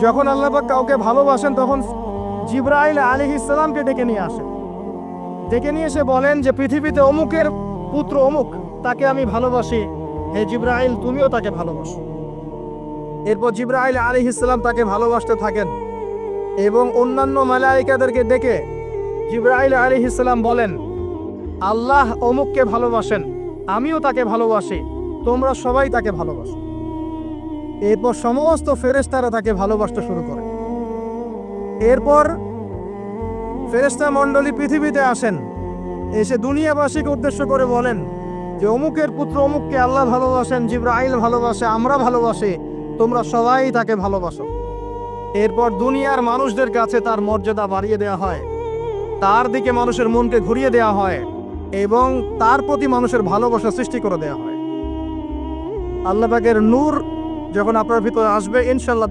যখন আল্লাহ পাক কাউকে ভালোবাসেন তখন জিবরাইল আলাইহিস সালামকে ডেকে নিয়ে আসেন। ডেকে নিয়ে এসে বলেন যে পৃথিবীতে অমুকের পুত্র অমুক, তাকে আমি ভালোবাসি, হে জিবরাইল তুমিও তাকে ভালোবাসো। এরপর জিবরাইল আলাইহিস সালাম তাকে ভালোবাসতে থাকেন এবং অন্যান্য মালায়েকাদেরকে ডেকে জিবরাইল আলাইহিস সালাম বলেন, আল্লাহ অমুককে ভালোবাসেন, আমিও তাকে ভালোবাসি, তোমরা সবাই তাকে ভালোবাসো। এরপর সমস্ত ফেরেশতারা তাকে ভালোবাসতে শুরু করে। এরপর ফেরেশতা মণ্ডলী পৃথিবীতে আসেন, এসে দুনিয়াবাসীকে উদ্দেশ্য করে বলেন যে অমুকের পুত্র অমুককে আল্লাহ ভালোবাসেন, জিবরাইল ভালোবাসে, আমরা ভালোবাসি, তোমরা সবাই তাকে ভালোবাসো। এরপর দুনিয়ার মানুষদের কাছে তার মর্যাদা বাড়িয়ে দেওয়া হয়, তার দিকে মানুষের মনকে ঘুরিয়ে দেওয়া হয় এবং তার প্রতি মানুষের ভালোবাসা সৃষ্টি করে দেওয়া হয়। আল্লাহ পাকের নূর যখন আপনার ভিতরে আসবে ইনশাআল্লাহ